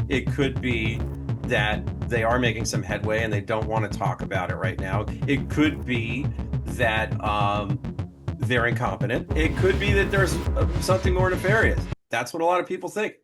It could be that they are making some headway and they don't want to talk about it right now. It could be that they're incompetent. It could be that there's something more nefarious. That's what a lot of people think.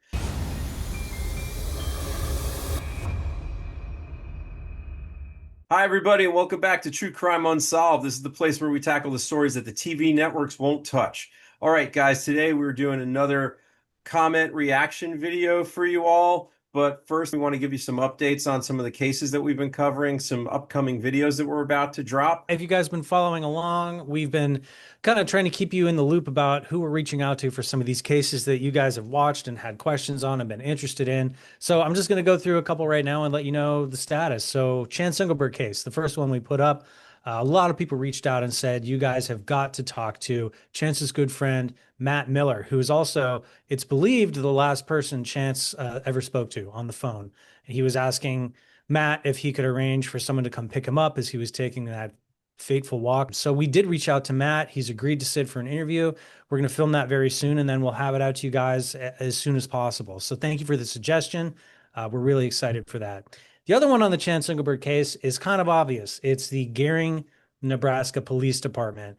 Hi, everybody, and welcome back to True Crime Unsolved. This is the place where we tackle the stories that the TV networks won't touch. All right, guys, today we're doing another comment reaction video for you all. But first, we want to give you some updates on some of the cases that we've been covering, some upcoming videos that we're about to drop. If you guys been following along, we've been kind of trying to keep you in the loop about who we're reaching out to for some of these cases that you guys have watched and had questions on and been interested in. So I'm just going to go through a couple right now and let you know the status. So Chan Singlberg case, the first one we put up, a lot of people reached out and said, you guys have got to talk to Chance's good friend, Matt Miller, who is also, it's believed, the last person Chance ever spoke to on the phone. He was asking Matt if he could arrange for someone to come pick him up as he was taking that fateful walk. So we did reach out to Matt. He's agreed to sit for an interview. We're going to film that very soon, and then we'll have it out to you guys as soon as possible. So thank you for the suggestion. We're really excited for that. The other one on the Chan Singlberg case is kind of obvious. It's the Gering, Nebraska Police Department.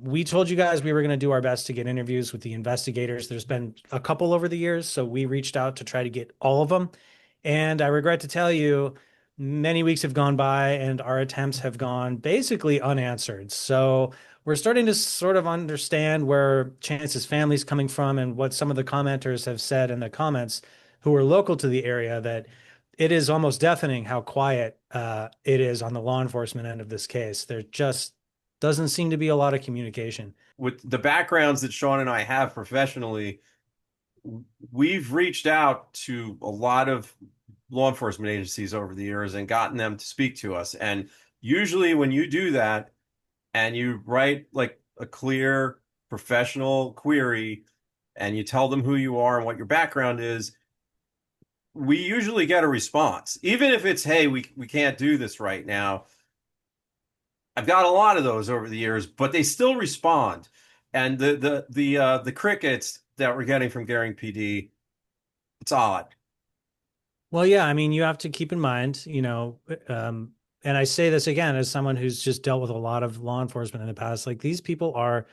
We told you guys we were going to do our best to get interviews with the investigators. There's been a couple over the years, so we reached out to try to get all of them. And I regret to tell you, many weeks have gone by and our attempts have gone basically unanswered. So we're starting to sort of understand where Chance's family's coming from and what some of the commenters have said in the comments who are local to the area, that it is almost deafening how quiet it is on the law enforcement end of this case. There just doesn't seem to be a lot of communication. With the backgrounds that Sean and I have professionally, we've reached out to a lot of law enforcement agencies over the years and gotten them to speak to us. And usually when you do that and you write like a clear professional query and you tell them who you are and what your background is, we usually get a response. Even if it's, hey, we can't do this right now. I've got a lot of those over the years, but they still respond. And the crickets that we're getting from Gering PD, it's odd. Well, yeah, I mean, you have to keep in mind, and I say this again as someone who's just dealt with a lot of law enforcement in the past, like these people are,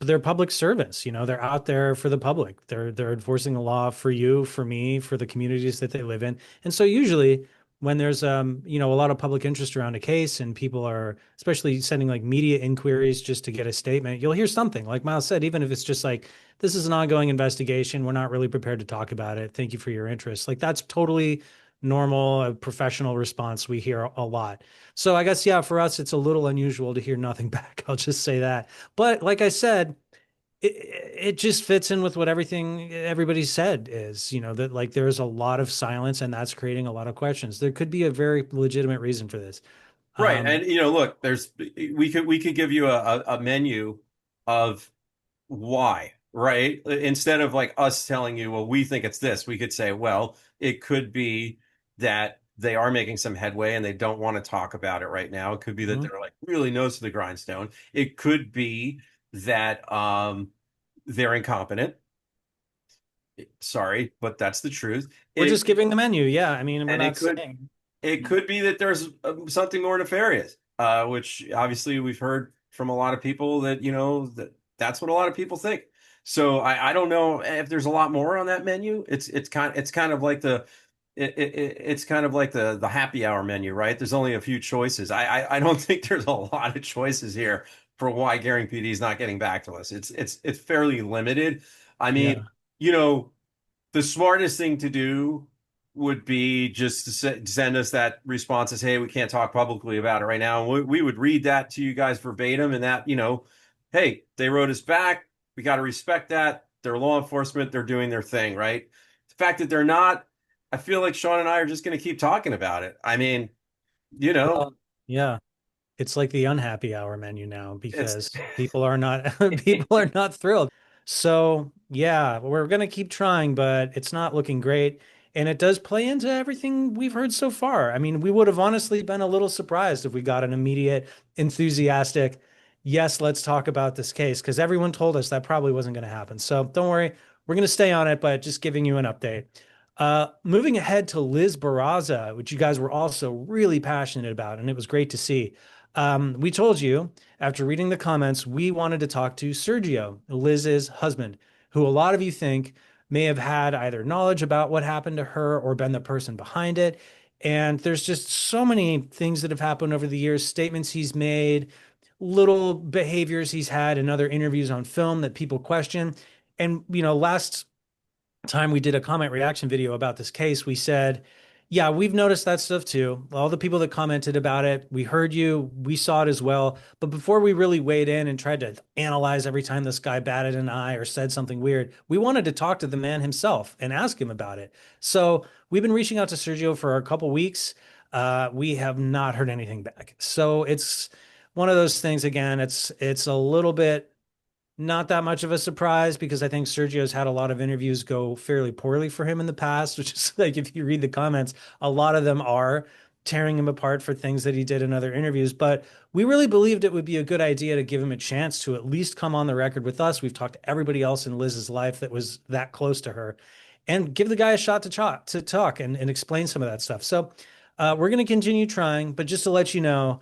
they're public servants, they're out there for the public. They're enforcing the law for you, for me, for the communities that they live in. And so usually when there's a lot of public interest around a case and people are especially sending like media inquiries just to get a statement, you'll hear something like Miles said, even if it's just like, this is an ongoing investigation, we're not really prepared to talk about it, thank you for your interest. Like that's totally normal, a professional response we hear a lot. So I guess, yeah, for us, it's a little unusual to hear nothing back. I'll just say that. But like I said, it just fits in with what everybody said is, that like there's a lot of silence and that's creating a lot of questions. There could be a very legitimate reason for this. Right. Um, And look, there's we could give you a menu of why, right? Instead of like us telling you, well, we think it's this, we could say, well, it could be that they are making some headway and they don't want to talk about it right now. It could be that mhm. they're like really nose to the grindstone. It could be that they're incompetent. Sorry, but that's the truth. We're It just giving the menu. Yeah. I mean, we're and not saying. it could be that there's something more nefarious, which obviously we've heard from a lot of people that that's what a lot of people think. So I don't know if there's a lot more on that menu. It's kind of like it's kind of like the happy hour menu, right? There's only a few choices. I don't think there's a lot of choices here for why Gering PD is not getting back to us. It's fairly limited. I mean, Yeah. you know, the smartest thing to do would be just to send us that response as, hey, we can't talk publicly about it right now. And we would read that to you guys verbatim, and that, hey, they wrote us back. We got to respect that. They're law enforcement. They're doing their thing, right? The fact that they're not, I feel like Sean and I are just going to keep talking about it. I mean, you know, Well, yeah. It's like the unhappy hour menu now it's because people are not people are not thrilled. So yeah, we're gonna keep trying, but it's not looking great. And it does play into everything we've heard so far. I mean, we would have honestly been a little surprised if we got an immediate, enthusiastic, yes, let's talk about this case, because everyone told us that probably wasn't going to happen. So don't worry, we're going to stay on it, but just giving you an update. Moving ahead to Liz Barraza, which you guys were also really passionate about, and it was great to see. We told you after reading the comments, we wanted to talk to Sergio, Liz's husband, who a lot of you think may have had either knowledge about what happened to her or been the person behind it. And there's just so many things that have happened over the years, statements he's made, little behaviors he's had in other interviews on film that people question. And, last time we did a comment reaction video about this case, we said, yeah, we've noticed that stuff too. All the people that commented about it, we heard you, we saw it as well. But before we really weighed in and tried to analyze every time this guy batted an eye or said something weird, we wanted to talk to the man himself and ask him about it. So we've been reaching out to Sergio for a couple weeks. We have not heard anything back. So it's one of those things again, it's a little bit not that much of a surprise because I think Sergio's had a lot of interviews go fairly poorly for him in the past, which is like if you read the comments, a lot of them are tearing him apart for things that he did in other interviews. But we really believed it would be a good idea to give him a chance to at least come on the record with us. We've talked to everybody else in Liz's life that was that close to her and give the guy a shot to talk and explain some of that stuff. So we're going to continue trying, but just to let you know,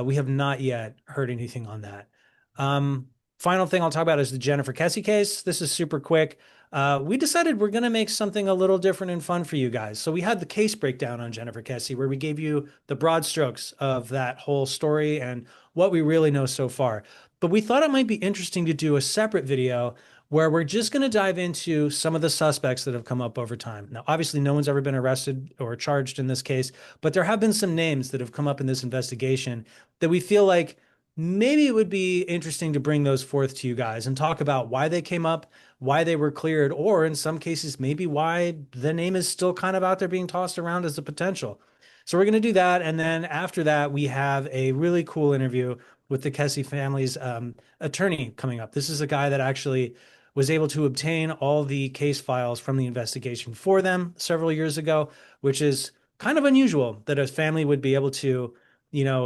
we have not yet heard anything on that. Um, Final thing I'll talk about is the Jennifer Kesse case. This is super quick. We decided we're going to make something a little different and fun for you guys. So we had the case breakdown on Jennifer Kesse, where we gave you the broad strokes of that whole story and what we really know so far. But we thought it might be interesting to do a separate video where we're just going to dive into some of the suspects that have come up over time. Now, obviously, no one's ever been arrested or charged in this case, but there have been some names that have come up in this investigation that we feel like maybe it would be interesting to bring those forth to you guys and talk about why they came up, why they were cleared, or in some cases, maybe why the name is still kind of out there being tossed around as a potential. So we're going to do that. And then after that, we have a really cool interview with the Kesse family's attorney coming up. This is a guy that actually was able to obtain all the case files from the investigation for them several years ago, which is kind of unusual that a family would be able to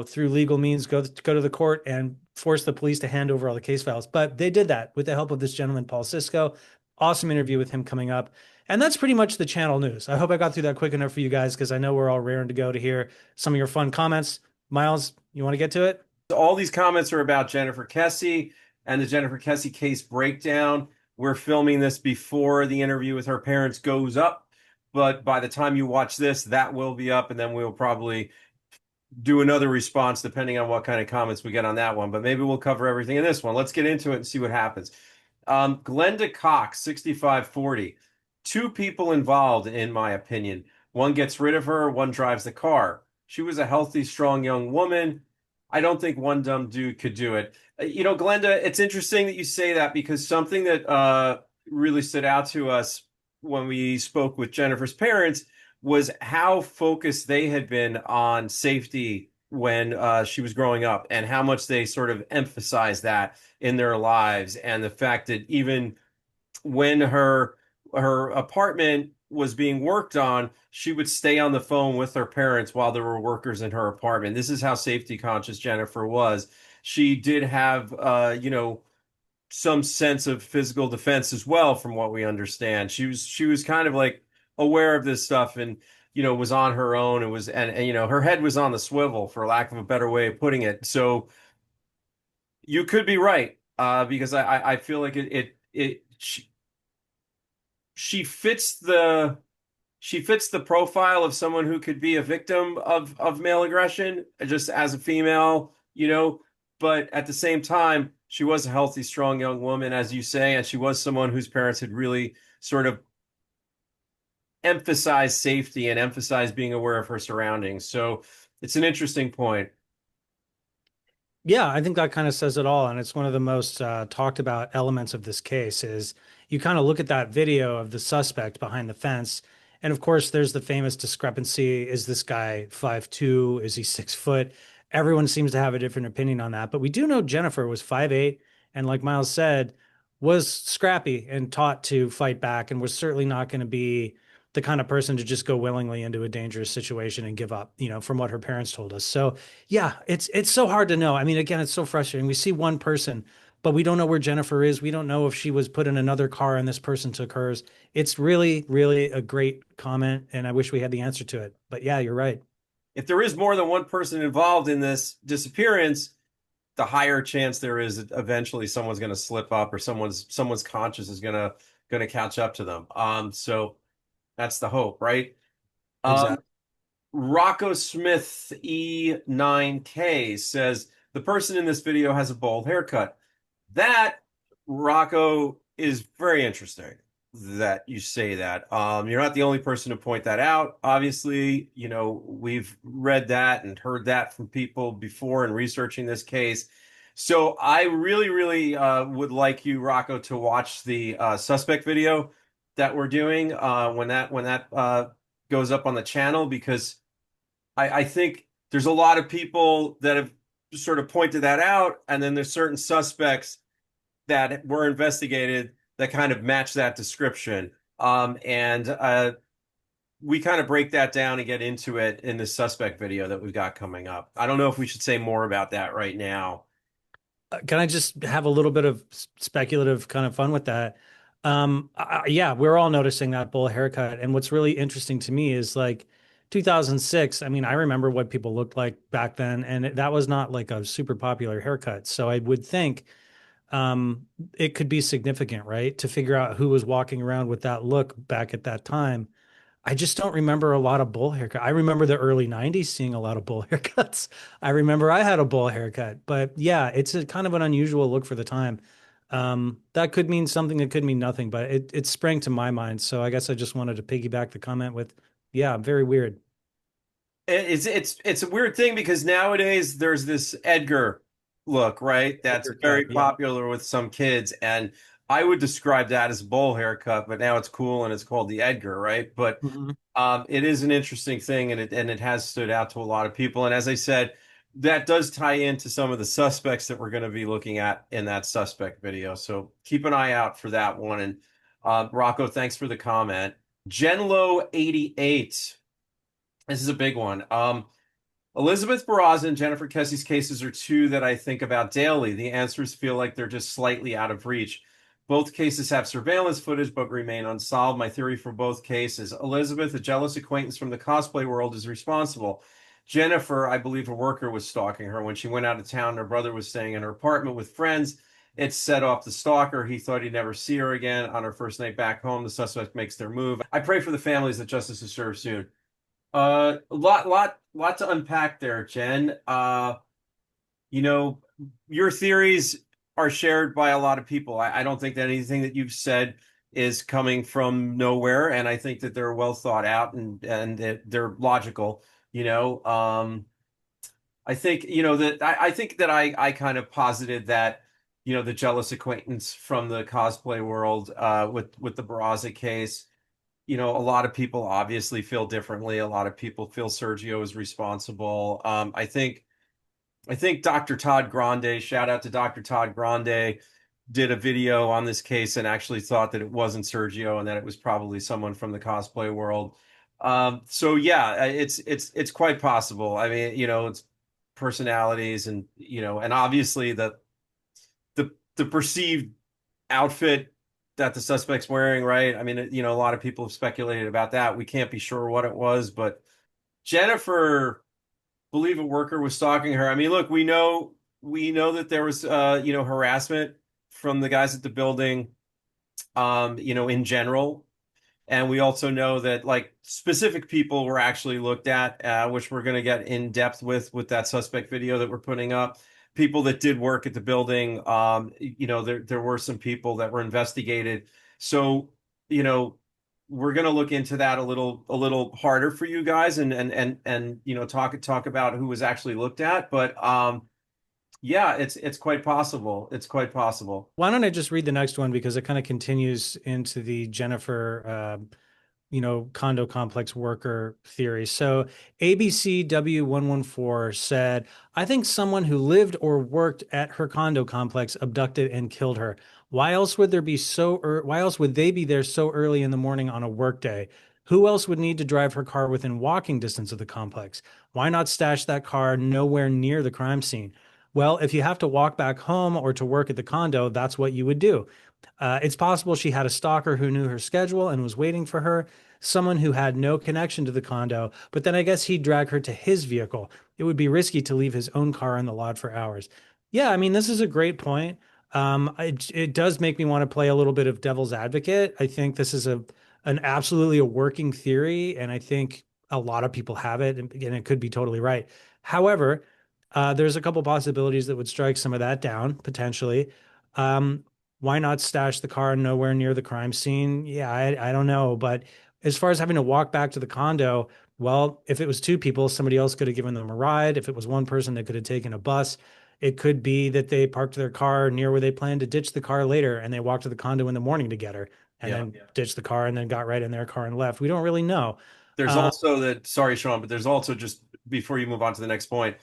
through legal means, go to the court and force the police to hand over all the case files. But they did that with the help of this gentleman, Paul Sisco. Awesome interview with him coming up. And that's pretty much the channel news. I hope I got through that quick enough for you guys because I know we're all raring to go to hear some of your fun comments. Miles, you want to get to it? All these comments are about Jennifer Kesse and the Jennifer Kesse case breakdown. We're filming this before the interview with her parents goes up, but by the time you watch this, that will be up, and then we'll probably do another response depending on what kind of comments we get on that one. But maybe we'll cover everything in this one. Let's get into it and see what happens. Glenda Cox, 6540. Two people involved, in my opinion. One gets rid of her, one drives the car. She was a healthy, strong young woman. I don't think one dumb dude could do it. Glenda, it's interesting that you say that because something that really stood out to us when we spoke with Jennifer's parents was how focused they had been on safety when she was growing up and how much they sort of emphasized that in their lives, and the fact that even when her apartment was being worked on, she would stay on the phone with her parents while there were workers in her apartment. This is how safety conscious Jennifer was. She did have some sense of physical defense as well, from what we understand. She was kind of like aware of this stuff, and was on her own, and was and her head was on the swivel, for lack of a better way of putting it. So you could be right, because I feel like she fits the profile of someone who could be a victim of male aggression just as a female, but at the same time, she was a healthy, strong young woman, as you say, and she was someone whose parents had really sort of emphasized safety and emphasized being aware of her surroundings. So it's an interesting point. Yeah, I think that kind of says it all. And it's one of the most talked about elements of this case is you kind of look at that video of the suspect behind the fence. And of course, there's the famous discrepancy. Is this guy 5'2"? Is he 6 foot? Everyone seems to have a different opinion on that. But we do know Jennifer was 5'8", and like Miles said, was scrappy and taught to fight back and was certainly not going to be the kind of person to just go willingly into a dangerous situation and give up, from what her parents told us. So yeah, it's so hard to know. I mean, again, it's so frustrating. We see one person but we don't know where Jennifer is. We don't know if she was put in another car and this person took hers. It's really, really a great comment, and I wish we had the answer to it. But yeah, you're right. If there is more than one person involved in this disappearance, the higher chance there is that eventually someone's going to slip up or someone's conscience is going to catch up to them. So that's the hope, right? Um, Exactly. Rocco Smith E9K says the person in this video has a bold haircut. That, Rocco, is very interesting that you say that. You're not the only person to point that out. Obviously, we've read that and heard that from people before in researching this case. So I really, really would like you, Rocco, to watch the suspect video that we're doing when that goes up on the channel because I think there's a lot of people that have sort of pointed that out, and then there's certain suspects that were investigated that kind of match that description. And we kind of break that down and get into it in the suspect video that we've got coming up. I don't know if we should say more about that right now. Can I just have a little bit of speculative kind of fun with that? Yeah, we're all noticing that bull haircut. And what's really interesting to me is like 2006. I mean, I remember what people looked like back then, and that was not like a super popular haircut. So I would think it could be significant, right? To figure out who was walking around with that look back at that time. I just don't remember a lot of bull haircut. I remember the early 90s seeing a lot of bull haircuts. I remember I had a bull haircut, but yeah, it's a kind of an unusual look for the time. That could mean something, it could mean nothing, but it sprang to my mind. So I guess I just wanted to piggyback the comment with, yeah, very weird. It's a weird thing because nowadays there's this Edgar look, right? That's Edgar cut, very yeah. popular with some kids, and I would describe that as a bowl haircut, but now it's cool and it's called the Edgar, right? But Mhm. it is an interesting thing, and it has stood out to a lot of people. And as I said, that does tie into some of the suspects that we're going to be looking at in that suspect video. So keep an eye out for that one. And Rocco, thanks for the comment. Genlo88. This is a big one. Elizabeth Barraza and Jennifer Kesse's cases are two that I think about daily. The answers feel like they're just slightly out of reach. Both cases have surveillance footage but remain unsolved. My theory for both cases: Elizabeth, a jealous acquaintance from the cosplay world, is responsible. Jennifer, I believe a worker was stalking her. When she went out of town, her brother was staying in her apartment with friends. It set off the stalker. He thought he'd never see her again. On her first night back home, the suspect makes their move. I pray for the families that justice is served soon. Lot to unpack there, Jen. You know, your theories are shared by a lot of people. I don't think that anything that you've said is coming from nowhere, and I think that they're well thought out and that they're logical. You know, I think that I think that I kind of posited that the jealous acquaintance from the cosplay world with the Barraza case. A lot of people obviously feel differently. A lot of people feel Sergio is responsible. I think Dr. Todd Grande, shout out to Dr. Todd Grande, did a video on this case and actually thought that it wasn't Sergio and that it was probably someone from the cosplay world. So yeah, it's quite possible. I mean, it's personalities and obviously the perceived outfit that the suspect's wearing, right? I mean, a lot of people have speculated about that. We can't be sure what it was, but Jennifer, believe a worker was stalking her. I mean, look, we know that there was harassment from the guys at the building, in general. And we also know that like specific people were actually looked at, which we're going to get in depth with that suspect video that we're putting up. People that did work at the building, there were some people that were investigated. So, you know, we're going to look into that a little harder for you guys and talk about who was actually looked at. But yeah, it's quite possible. It's quite possible. Why don't I just read the next one because it kind of continues into the Jennifer condo complex worker theory. So ABCW114 said, I think someone who lived or worked at her condo complex abducted and killed her. Why else would they be there so early in the morning on a workday? Who else would need to drive her car within walking distance of the complex? Why not stash that car nowhere near the crime scene? Well, if you have to walk back home or to work at the condo, that's what you would do. It's possible she had a stalker who knew her schedule and was waiting for her, someone who had no connection to the condo, but then I guess he'd drag her to his vehicle. It would be risky to leave his own car in the lot for hours. Yeah, I mean, this is a great point. It does make me want to play a little bit of devil's advocate. I think this is an absolutely a working theory, and I think a lot of people have it, and it could be totally right. However, there's a couple possibilities that would strike some of that down potentially. Um, why not stash the car nowhere near the crime scene? Yeah, I don't know. But as far as having to walk back to the condo, well, if it was two people, somebody else could have given them a ride. If it was one person, they could have taken a bus. It could be that they parked their car near where they planned to ditch the car later and they walked to the condo in the morning to get her and Yeah. then ditched the car and then got right in their car and left. We don't really know. There's Uh, also that, sorry, Sean, but there's also, just before you move on to the next point,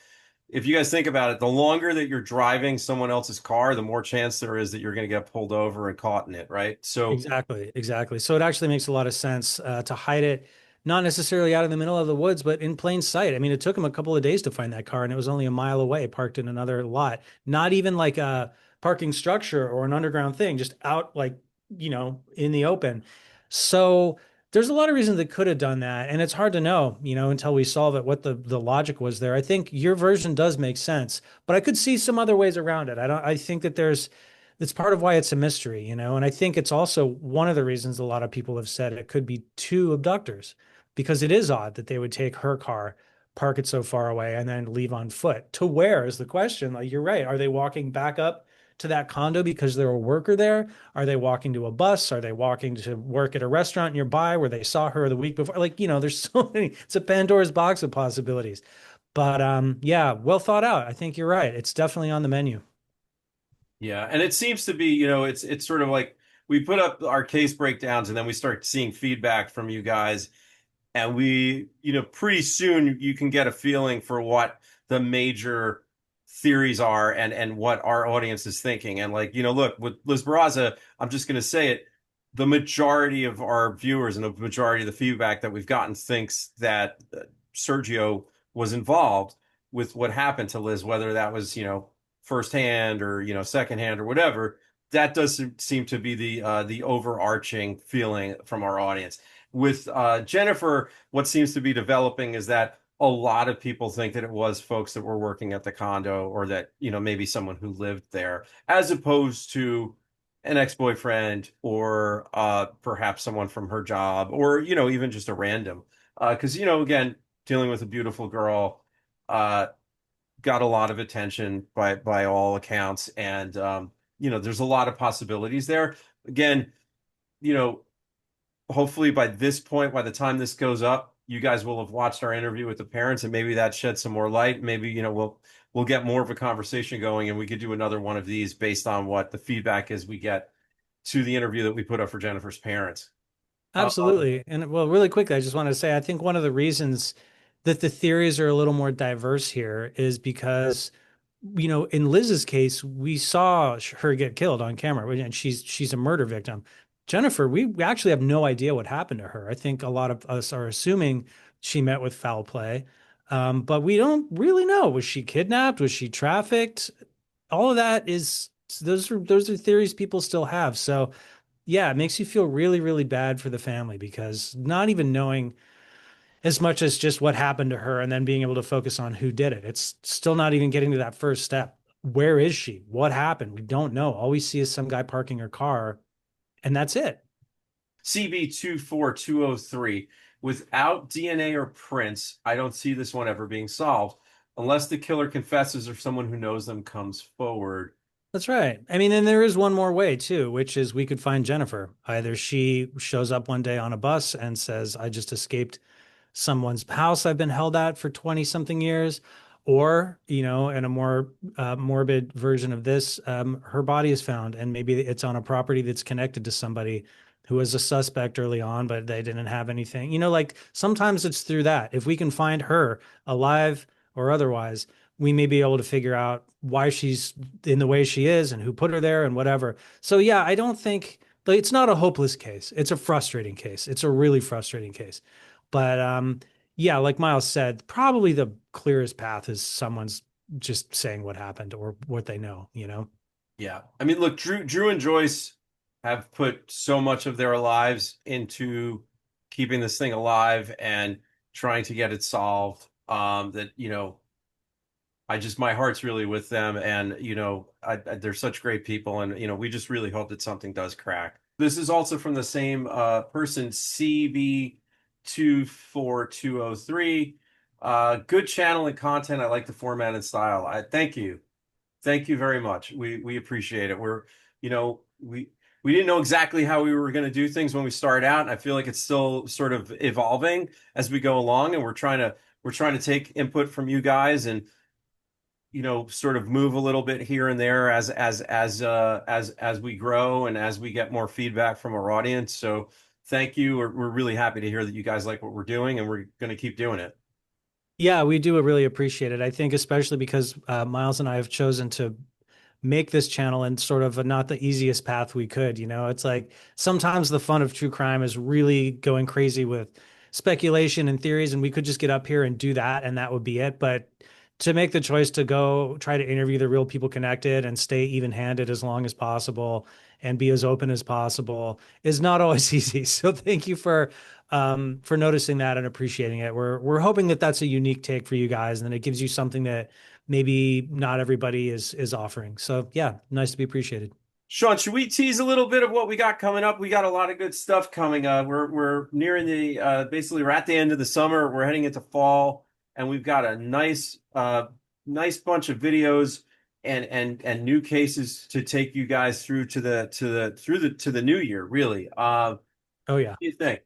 if you guys think about it, the longer that you're driving someone else's car, the more chance there is that you're going to get pulled over and caught in it, right? So, Exactly, exactly. So it actually makes a lot of sense to hide it, not necessarily out in the middle of the woods, but in plain sight. I mean, it took him a couple of days to find that car, and it was only a mile away, parked in another lot. Not even like a parking structure or an underground thing, just out like, in the open. So there's a lot of reasons they could have done that, and it's hard to know, until we solve it, what the logic was there. I think your version does make sense, but I could see some other ways around it. I think that that's part of why it's a mystery, and I think it's also one of the reasons a lot of people have said it could be two abductors, because it is odd that they would take her car, park it so far away, and then leave on foot. To where is the question? Like, you're right. Are they walking back up to that condo because they're a worker there? Are they walking to a bus? Are they walking to work at a restaurant nearby where they saw her the week before? Like, there's so many, it's a Pandora's box of possibilities. But yeah, well thought out. I think you're right. It's definitely on the menu. yeah, and it seems to be, it's sort of like we put up our case breakdowns and then we start seeing feedback from you guys. And pretty soon you can get a feeling for what the major theories are and what our audience is thinking. And like, look, with Liz Barraza, I'm just going to say it. The majority of our viewers and the majority of the feedback that we've gotten thinks that Sergio was involved with what happened to Liz, whether that was, firsthand or, secondhand or whatever. That does seem to be the overarching feeling from our audience. With Jennifer, what seems to be developing is that a lot of people think that it was folks that were working at the condo or that, maybe someone who lived there, as opposed to an ex-boyfriend or perhaps someone from her job or, even just a random. Because, again, dealing with a beautiful girl uh, got a lot of attention by all accounts. And, there's a lot of possibilities there. Again, you know, hopefully by this point, by the time this goes up, you guys will have watched our interview with the parents, and maybe that sheds some more light. Maybe, we'll get more of a conversation going, and we could do another one of these based on what the feedback is we get to the interview that we put up for Jennifer's parents. Absolutely. And well, really quickly, I just wanted to say I think one of the reasons that the theories are a little more diverse here is because, in Liz's case, we saw her get killed on camera, and she's a murder victim. Jennifer, we actually have no idea what happened to her. I think a lot of us are assuming she met with foul play, but we don't really know. Was she kidnapped? Was she trafficked? All of that is those are theories people still have. So yeah, it makes you feel really, really bad for the family because not even knowing as much as just what happened to her and then being able to focus on who did it. It's still not even getting to that first step. Where is she? What happened? We don't know. All we see is some guy parking her car, and that's it. CB24203. Without DNA or prints, I don't see this one ever being solved unless the killer confesses or someone who knows them comes forward. That's right. I mean, and there is one more way too, which is we could find Jennifer. Either she shows up one day on a bus and says, I just escaped someone's house I've been held at for 20 something years. Or, in a more morbid version of this, her body is found and maybe it's on a property that's connected to somebody who was a suspect early on, but they didn't have anything. Like sometimes it's through that. If we can find her alive or otherwise, we may be able to figure out why she's in the way she is and who put her there and whatever. So, yeah, I don't think like, it's not a hopeless case. It's a frustrating case. It's a really frustrating case. But yeah, like Miles said, probably the clearest path is someone's just saying what happened or what they know, you know? Yeah. I mean, look, Drew and Joyce have put so much of their lives into keeping this thing alive and trying to get it solved. That, I just, my heart's really with them. And, they're such great people. And, we just really hope that something does crack. This is also from the same person, CB24203. Good channel and content. I like the format and style. Thank you. Thank you very much. We appreciate it. You know, we didn't know exactly how we were going to do things when we started out, and I feel like it's still sort of evolving as we go along, and we're trying to take input from you guys and sort of move a little bit here and there as we grow and as we get more feedback from our audience. So thank you. We're really happy to hear that you guys like what we're doing, and we're going to keep doing it. Yeah, we do really appreciate it. I think especially because Miles and I have chosen to make this channel in sort of not the easiest path we could. You know, it's like sometimes the fun of true crime is really going crazy with speculation and theories, and we could just get up here and do that, and that would be it. But to make the choice to go try to interview the real people connected and stay even-handed as long as possible and be as open as possible is not always easy. So thank you for noticing that and appreciating it. We're hoping that that's a unique take for you guys, and that it gives you something that maybe not everybody is offering. So yeah, nice to be appreciated. Sean, should we tease a little bit of what we got coming up? We got a lot of good stuff coming. We're nearing the basically we're at the end of the summer. We're heading into fall, and we've got a nice bunch of videos and new cases to take you guys through to the new year. Really, Oh yeah. what do you think?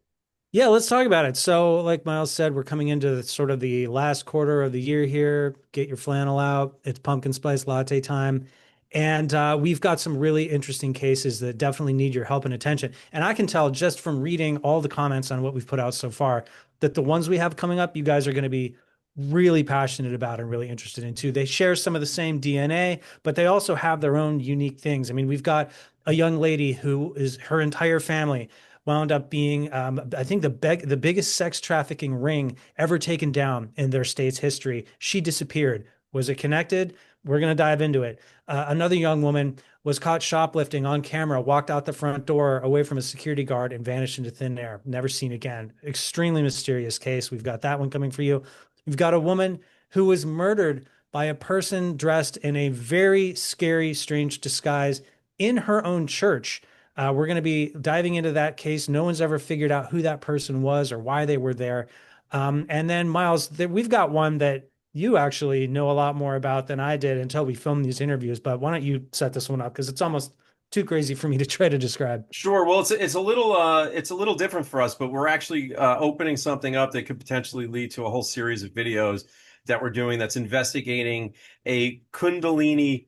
Yeah, let's talk about it. So, like Miles said, we're coming into sort of the last quarter of the year here. Get your flannel out. It's pumpkin spice latte time. And we've got some really interesting cases that definitely need your help and attention. And I can tell just from reading all the comments on what we've put out so far that the ones we have coming up, you guys are going to be really passionate about and really interested in too. They share some of the same DNA, but they also have their own unique things. I mean, we've got a young lady who is her entire family wound up being, I think, the biggest sex trafficking ring ever taken down in their state's history. She disappeared. Was it connected? We're going to dive into it. Another young woman was caught shoplifting on camera, walked out the front door away from a security guard and vanished into thin air. Never seen again. Extremely mysterious case. We've got that one coming for you. We've got a woman who was murdered by a person dressed in a very scary, strange disguise in her own church. We're going to be diving into that case. No one's ever figured out who that person was or why they were there. And then, Miles, we've got one that you actually know a lot more about than I did until we filmed these interviews. But why don't you set this one up? Because it's almost too crazy for me to try to describe. Sure. Well, it's a little different for us, but we're actually opening something up that could potentially lead to a whole series of videos that we're doing that's investigating a Kundalini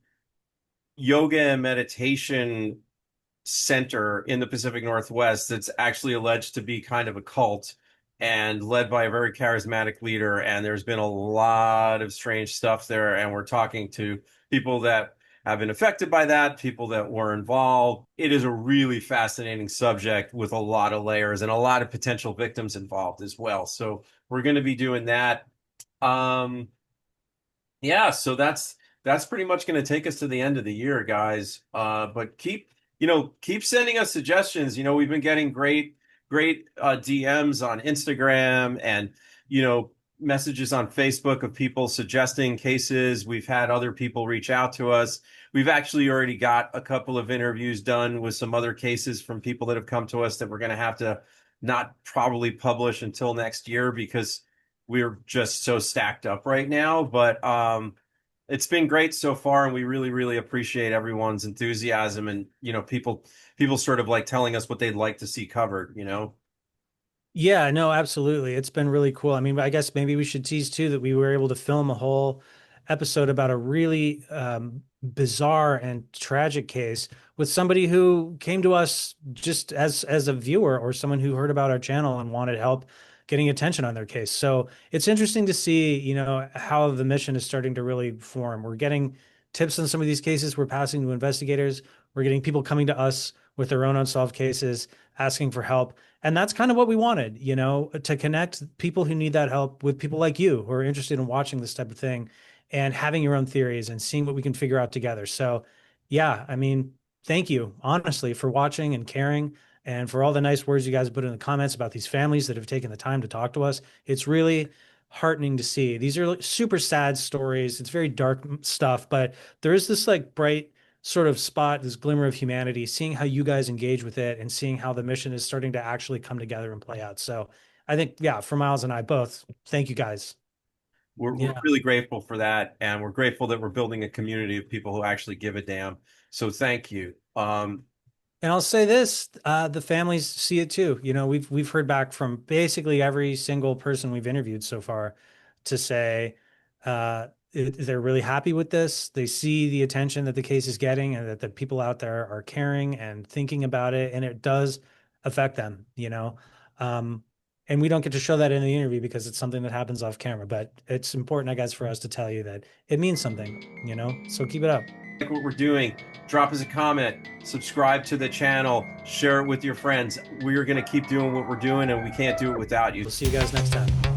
yoga and meditation center in the Pacific Northwest that's actually alleged to be kind of a cult and led by a very charismatic leader. And there's been a lot of strange stuff there. And we're talking to people that have been affected by that, people that were involved. It is a really fascinating subject with a lot of layers and a lot of potential victims involved as well. So we're going to be doing that. Um, yeah, so that's pretty much going to take us to the end of the year, guys. But keep sending us suggestions. We've been getting great DMs on Instagram and messages on Facebook of people suggesting cases. We've had other people reach out to us. We've actually already got a couple of interviews done with some other cases from people that have come to us that we're going to have to not probably publish until next year because we're just so stacked up right now. But it's been great so far, and we really, really appreciate everyone's enthusiasm and people sort of like telling us what they'd like to see covered. Yeah, no, absolutely. It's been really cool. I mean, I guess maybe we should tease too that we were able to film a whole episode about a really bizarre and tragic case with somebody who came to us just as a viewer or someone who heard about our channel and wanted help getting attention on their case. So it's interesting to see, how the mission is starting to really form. We're getting tips on some of these cases we're passing to investigators. We're getting people coming to us with their own unsolved cases, asking for help. And that's kind of what we wanted, to connect people who need that help with people like you who are interested in watching this type of thing and having your own theories and seeing what we can figure out together. So, yeah, I mean, thank you, honestly, for watching and caring and for all the nice words you guys put in the comments about these families that have taken the time to talk to us. It's really heartening to see. These are super sad stories. It's very dark stuff, but there is this like bright sort of spot, this glimmer of humanity, seeing how you guys engage with it and seeing how the mission is starting to actually come together and play out. So I think, yeah, for Miles and I both, thank you guys. We're Yeah. really grateful for that, and we're grateful that we're building a community of people who actually give a damn. So thank you. And I'll say this, the families see it too. You know, we've heard back from basically every single person we've interviewed so far to say they're really happy with this. They see the attention that the case is getting and that the people out there are caring and thinking about it, and it does affect them, you know. Um, and we don't get to show that in the interview because it's something that happens off camera, but it's important, I guess, for us to tell you that it means something, you know. So keep it up. Like what we're doing, drop us a comment, subscribe to the channel, share it with your friends. We're going to keep doing what we're doing, and we can't do it without you. We'll see you guys next time.